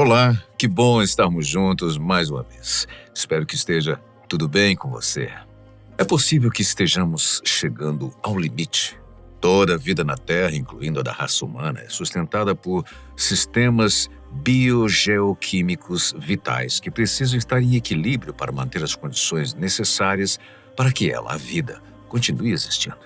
Olá, que bom estarmos juntos mais uma vez. Espero que esteja tudo bem com você. É possível que estejamos chegando ao limite. Toda a vida na Terra, incluindo a da raça humana, é sustentada por sistemas biogeoquímicos vitais que precisam estar em equilíbrio para manter as condições necessárias para que ela, a vida, continue existindo.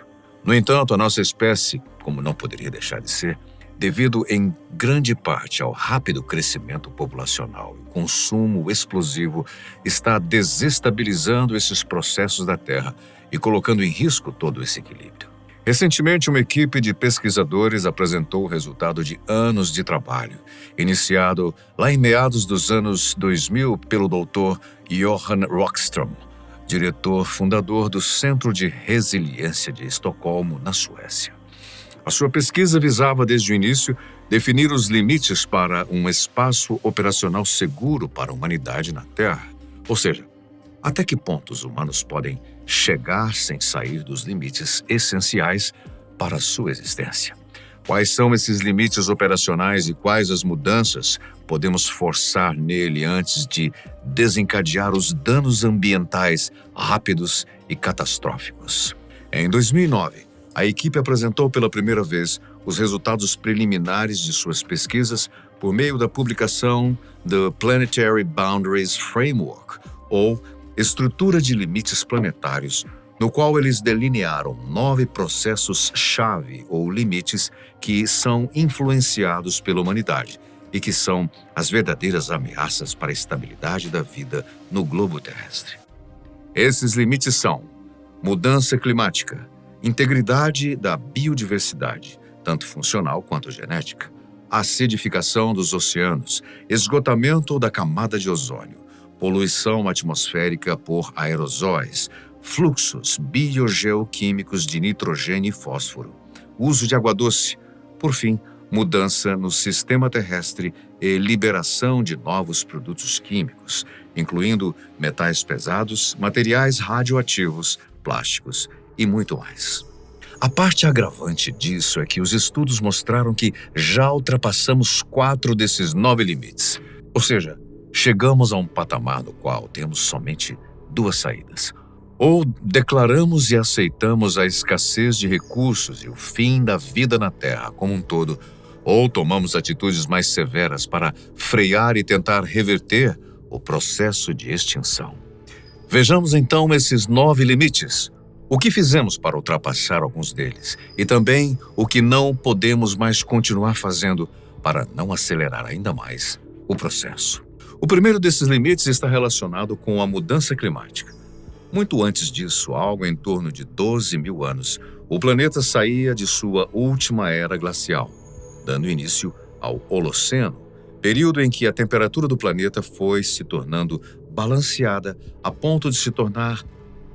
No entanto, a nossa espécie, como não poderia deixar de ser, devido em grande parte ao rápido crescimento populacional e consumo explosivo, está desestabilizando esses processos da Terra e colocando em risco todo esse equilíbrio. Recentemente, uma equipe de pesquisadores apresentou o resultado de anos de trabalho, iniciado lá em meados dos anos 2000 pelo Dr. Johan Rockström, diretor fundador do Centro de Resiliência de Estocolmo, na Suécia. A sua pesquisa visava, desde o início, definir os limites para um espaço operacional seguro para a humanidade na Terra. Ou seja, até que ponto os humanos podem chegar sem sair dos limites essenciais para a sua existência. Quais são esses limites operacionais e quais as mudanças podemos forçar nele antes de desencadear os danos ambientais rápidos e catastróficos? Em 2009, a equipe apresentou pela primeira vez os resultados preliminares de suas pesquisas por meio da publicação The Planetary Boundaries Framework, ou Estrutura de Limites Planetários, no qual eles delinearam 9 processos-chave ou limites que são influenciados pela humanidade e que são as verdadeiras ameaças para a estabilidade da vida no globo terrestre. Esses limites são mudança climática, integridade da biodiversidade, tanto funcional quanto genética, acidificação dos oceanos, esgotamento da camada de ozônio, poluição atmosférica por aerosóis, fluxos biogeoquímicos de nitrogênio e fósforo, uso de água doce, por fim, mudança no sistema terrestre e liberação de novos produtos químicos, incluindo metais pesados, materiais radioativos, plásticos e muito mais. A parte agravante disso é que os estudos mostraram que já ultrapassamos 4 desses 9 limites. Ou seja, chegamos a um patamar no qual temos somente 2 saídas. Ou declaramos e aceitamos a escassez de recursos e o fim da vida na Terra como um todo, ou tomamos atitudes mais severas para frear e tentar reverter o processo de extinção. Vejamos então esses 9 limites. O que fizemos para ultrapassar alguns deles e também o que não podemos mais continuar fazendo para não acelerar ainda mais o processo. O primeiro desses limites está relacionado com a mudança climática. Muito antes disso, algo em torno de 12 mil anos, o planeta saía de sua última era glacial, dando início ao Holoceno, período em que a temperatura do planeta foi se tornando balanceada a ponto de se tornar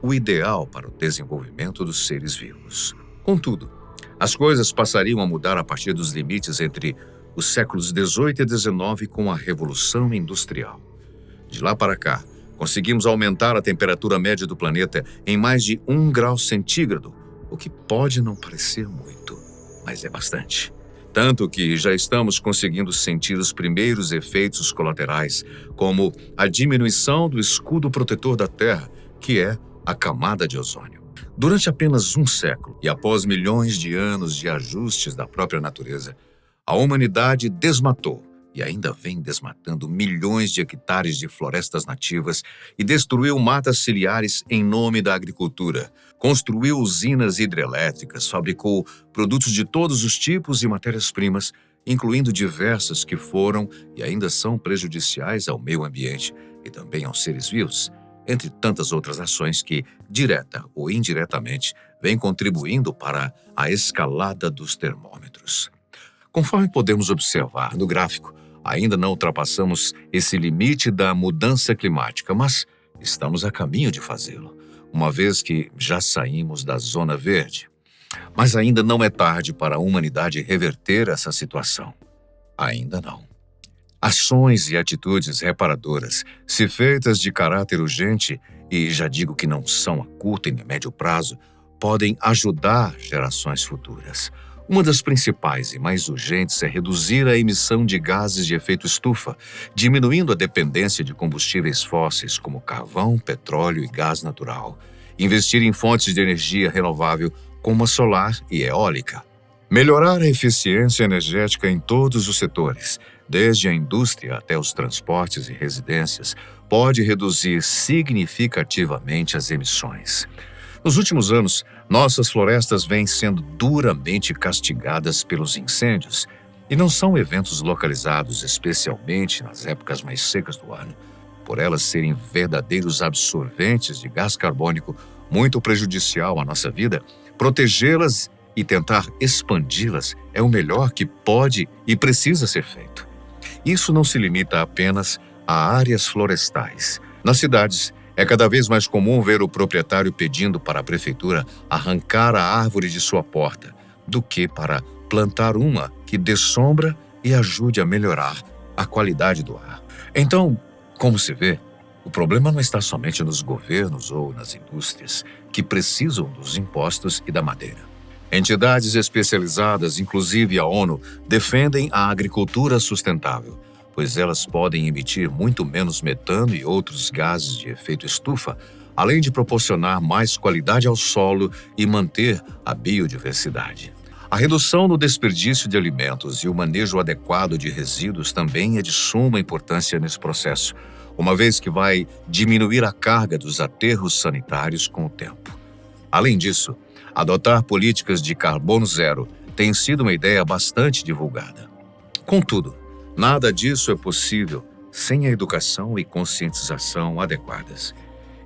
o ideal para o desenvolvimento dos seres vivos. Contudo, as coisas passariam a mudar a partir dos limites entre os séculos 18 e 19 com a Revolução Industrial. De lá para cá, conseguimos aumentar a temperatura média do planeta em mais de 1 grau centígrado, o que pode não parecer muito, mas é bastante. Tanto que já estamos conseguindo sentir os primeiros efeitos colaterais, como a diminuição do escudo protetor da Terra, que é a camada de ozônio. Durante apenas 1 século, e após milhões de anos de ajustes da própria natureza, a humanidade desmatou e ainda vem desmatando milhões de hectares de florestas nativas e destruiu matas ciliares em nome da agricultura, construiu usinas hidrelétricas, fabricou produtos de todos os tipos e matérias-primas, incluindo diversas que foram e ainda são prejudiciais ao meio ambiente e também aos seres vivos, entre tantas outras ações que, direta ou indiretamente, vêm contribuindo para a escalada dos termômetros. Conforme podemos observar no gráfico, ainda não ultrapassamos esse limite da mudança climática, mas estamos a caminho de fazê-lo, uma vez que já saímos da zona verde. Mas ainda não é tarde para a humanidade reverter essa situação. Ainda não. Ações e atitudes reparadoras, se feitas de caráter urgente, e já digo que não são a curto e nem médio prazo, podem ajudar gerações futuras. Uma das principais e mais urgentes é reduzir a emissão de gases de efeito estufa, diminuindo a dependência de combustíveis fósseis como carvão, petróleo e gás natural. Investir em fontes de energia renovável como a solar e eólica. Melhorar a eficiência energética em todos os setores, desde a indústria até os transportes e residências, pode reduzir significativamente as emissões. Nos últimos anos, nossas florestas vêm sendo duramente castigadas pelos incêndios, e não são eventos localizados especialmente nas épocas mais secas do ano. Por elas serem verdadeiros absorventes de gás carbônico muito prejudicial à nossa vida, protegê-las e tentar expandi-las é o melhor que pode e precisa ser feito. Isso não se limita apenas a áreas florestais. Nas cidades, é cada vez mais comum ver o proprietário pedindo para a prefeitura arrancar a árvore de sua porta, do que para plantar uma que dê sombra e ajude a melhorar a qualidade do ar. Então, como se vê, o problema não está somente nos governos ou nas indústrias, que precisam dos impostos e da madeira. Entidades especializadas, inclusive a ONU, defendem a agricultura sustentável, pois elas podem emitir muito menos metano e outros gases de efeito estufa, além de proporcionar mais qualidade ao solo e manter a biodiversidade. A redução no desperdício de alimentos e o manejo adequado de resíduos também é de suma importância nesse processo, uma vez que vai diminuir a carga dos aterros sanitários com o tempo. Além disso, adotar políticas de carbono zero tem sido uma ideia bastante divulgada. Contudo, nada disso é possível sem a educação e conscientização adequadas.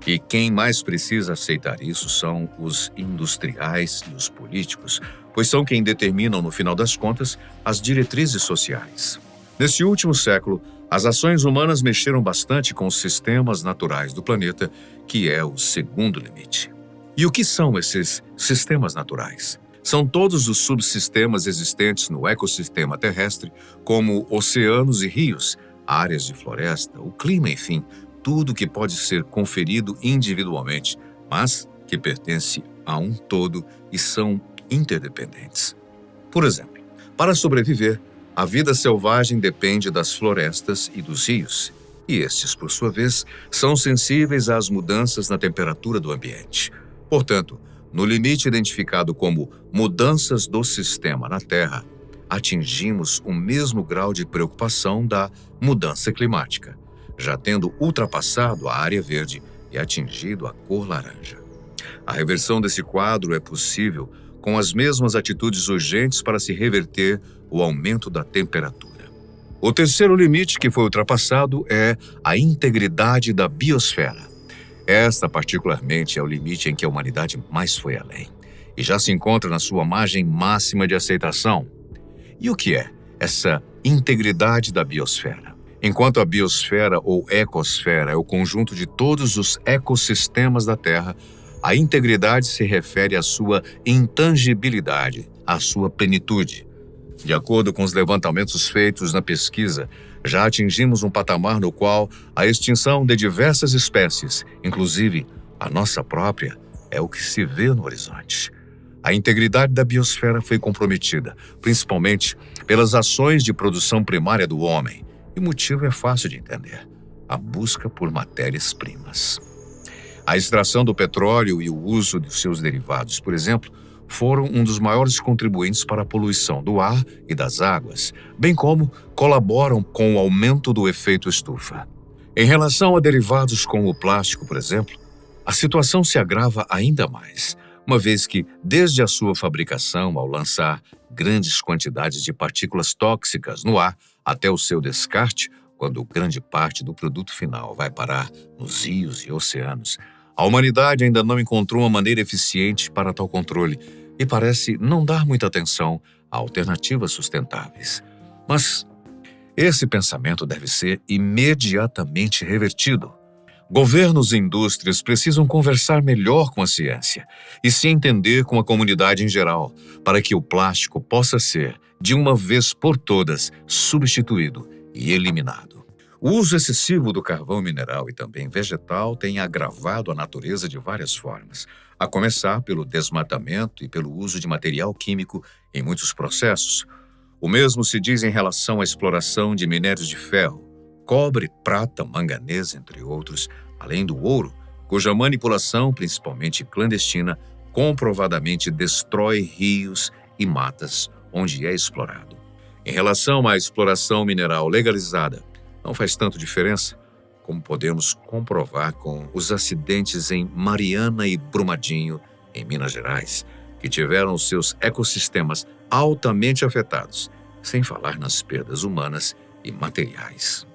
E quem mais precisa aceitar isso são os industriais e os políticos, pois são quem determinam, no final das contas, as diretrizes sociais. Nesse último século, as ações humanas mexeram bastante com os sistemas naturais do planeta, que é o segundo limite. E o que são esses sistemas naturais? São todos os subsistemas existentes no ecossistema terrestre, como oceanos e rios, áreas de floresta, o clima, enfim, tudo que pode ser conferido individualmente, mas que pertence a um todo e são interdependentes. Por exemplo, para sobreviver, a vida selvagem depende das florestas e dos rios, e estes, por sua vez, são sensíveis às mudanças na temperatura do ambiente. Portanto, no limite identificado como mudanças do sistema na Terra, atingimos o mesmo grau de preocupação da mudança climática, já tendo ultrapassado a área verde e atingido a cor laranja. A reversão desse quadro é possível com as mesmas atitudes urgentes para se reverter o aumento da temperatura. O terceiro limite que foi ultrapassado é a integridade da biosfera. Esta, particularmente, é o limite em que a humanidade mais foi além, e já se encontra na sua margem máxima de aceitação. E o que é essa integridade da biosfera? Enquanto a biosfera ou ecosfera é o conjunto de todos os ecossistemas da Terra, a integridade se refere à sua intangibilidade, à sua plenitude. De acordo com os levantamentos feitos na pesquisa, já atingimos um patamar no qual a extinção de diversas espécies, inclusive a nossa própria, é o que se vê no horizonte. A integridade da biosfera foi comprometida, principalmente pelas ações de produção primária do homem, e o motivo é fácil de entender: a busca por matérias-primas. A extração do petróleo e o uso de seus derivados, por exemplo, foram um dos maiores contribuintes para a poluição do ar e das águas, bem como colaboram com o aumento do efeito estufa. Em relação a derivados como o plástico, por exemplo, a situação se agrava ainda mais, uma vez que, desde a sua fabricação ao lançar grandes quantidades de partículas tóxicas no ar até o seu descarte, quando grande parte do produto final vai parar nos rios e oceanos, a humanidade ainda não encontrou uma maneira eficiente para tal controle e parece não dar muita atenção a alternativas sustentáveis. Mas esse pensamento deve ser imediatamente revertido. Governos e indústrias precisam conversar melhor com a ciência e se entender com a comunidade em geral, para que o plástico possa ser, de uma vez por todas, substituído e eliminado. O uso excessivo do carvão mineral e também vegetal tem agravado a natureza de várias formas, a começar pelo desmatamento e pelo uso de material químico em muitos processos. O mesmo se diz em relação à exploração de minérios de ferro, cobre, prata, manganês, entre outros, além do ouro, cuja manipulação, principalmente clandestina, comprovadamente destrói rios e matas onde é explorado. Em relação à exploração mineral legalizada, não faz tanto diferença, como podemos comprovar com os acidentes em Mariana e Brumadinho, em Minas Gerais, que tiveram seus ecossistemas altamente afetados, sem falar nas perdas humanas e materiais.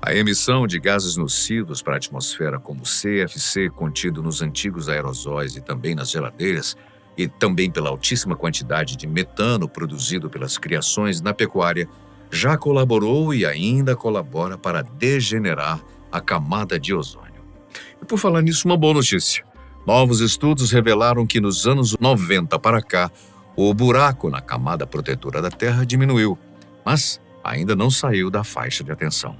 A emissão de gases nocivos para a atmosfera, como o CFC contido nos antigos aerosóis e também nas geladeiras, e também pela altíssima quantidade de metano produzido pelas criações na pecuária, já colaborou e ainda colabora para degenerar a camada de ozônio. E por falar nisso, uma boa notícia. Novos estudos revelaram que nos anos 90 para cá, o buraco na camada protetora da Terra diminuiu, mas ainda não saiu da faixa de atenção.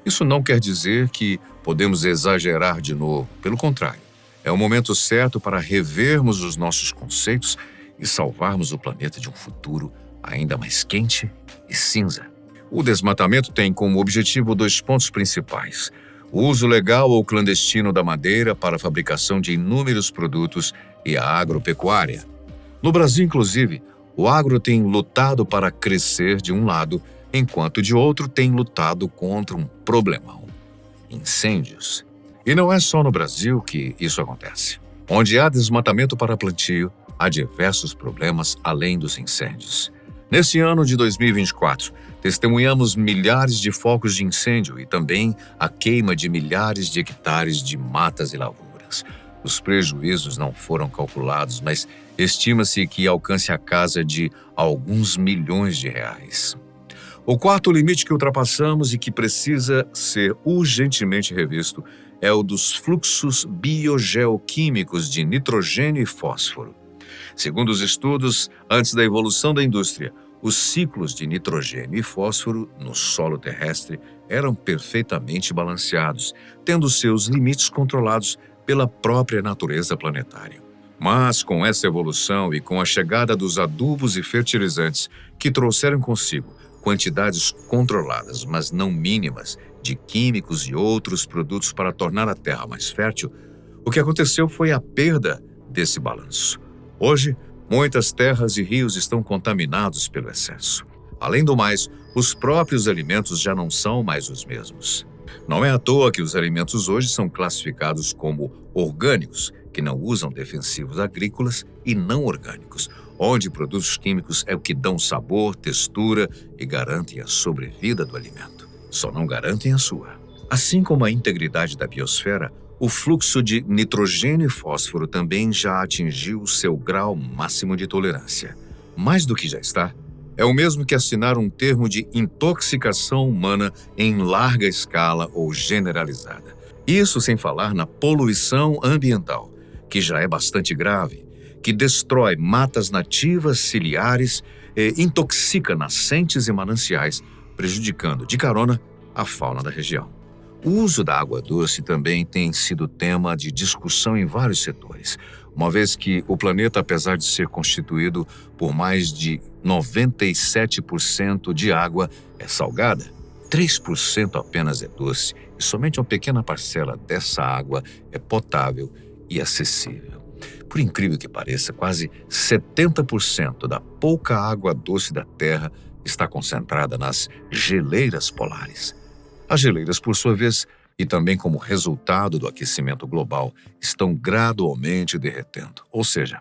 Isso não quer dizer que podemos exagerar de novo, pelo contrário. É o momento certo para revermos os nossos conceitos e salvarmos o planeta de um futuro ainda mais quente e cinza. O desmatamento tem como objetivo 2 pontos principais: o uso legal ou clandestino da madeira para a fabricação de inúmeros produtos e a agropecuária. No Brasil, inclusive, o agro tem lutado para crescer de um lado, enquanto de outro tem lutado contra um problemão: incêndios. E não é só no Brasil que isso acontece. Onde há desmatamento para plantio, há diversos problemas além dos incêndios. Nesse ano de 2024, testemunhamos milhares de focos de incêndio e também a queima de milhares de hectares de matas e lavouras. Os prejuízos não foram calculados, mas estima-se que alcance a casa de alguns milhões de reais. O quarto limite que ultrapassamos e que precisa ser urgentemente revisto é o dos fluxos biogeoquímicos de nitrogênio e fósforo. Segundo os estudos, antes da evolução da indústria, os ciclos de nitrogênio e fósforo no solo terrestre eram perfeitamente balanceados, tendo seus limites controlados pela própria natureza planetária. Mas com essa evolução e com a chegada dos adubos e fertilizantes que trouxeram consigo quantidades controladas, mas não mínimas, de químicos e outros produtos para tornar a terra mais fértil, o que aconteceu foi a perda desse balanço. Hoje, muitas terras e rios estão contaminados pelo excesso. Além do mais, os próprios alimentos já não são mais os mesmos. Não é à toa que os alimentos hoje são classificados como orgânicos, que não usam defensivos agrícolas, e não orgânicos, onde produtos químicos é o que dão sabor, textura e garantem a sobrevida do alimento. Só não garantem a sua. Assim como a integridade da biosfera, o fluxo de nitrogênio e fósforo também já atingiu seu grau máximo de tolerância. Mais do que já está, é o mesmo que assinar um termo de intoxicação humana em larga escala ou generalizada. Isso sem falar na poluição ambiental, que já é bastante grave, que destrói matas nativas ciliares e intoxica nascentes e mananciais, prejudicando de carona a fauna da região. O uso da água doce também tem sido tema de discussão em vários setores, uma vez que o planeta, apesar de ser constituído por mais de 97% de água, é salgada, 3% apenas é doce e somente uma pequena parcela dessa água é potável e acessível. Por incrível que pareça, quase 70% da pouca água doce da Terra está concentrada nas geleiras polares. As geleiras, por sua vez, e também como resultado do aquecimento global, estão gradualmente derretendo. Ou seja,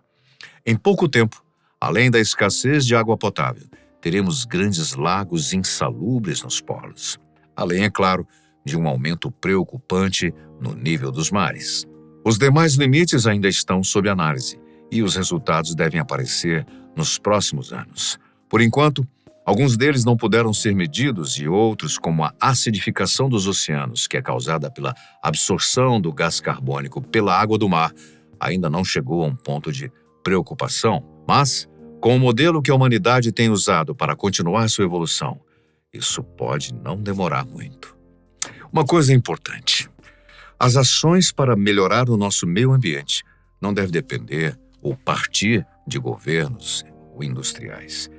em pouco tempo, além da escassez de água potável, teremos grandes lagos insalubres nos polos. Além, é claro, de um aumento preocupante no nível dos mares. Os demais limites ainda estão sob análise e os resultados devem aparecer nos próximos anos. Por enquanto, alguns deles não puderam ser medidos e outros, como a acidificação dos oceanos, que é causada pela absorção do gás carbônico pela água do mar, ainda não chegou a um ponto de preocupação. Mas, com o modelo que a humanidade tem usado para continuar sua evolução, isso pode não demorar muito. Uma coisa importante: as ações para melhorar o nosso meio ambiente não devem depender ou partir de governos ou industriais.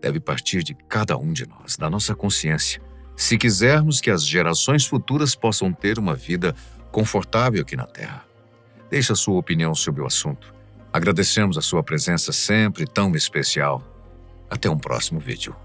Deve partir de cada um de nós, da nossa consciência, se quisermos que as gerações futuras possam ter uma vida confortável aqui na Terra. Deixe a sua opinião sobre o assunto. Agradecemos a sua presença sempre tão especial. Até um próximo vídeo.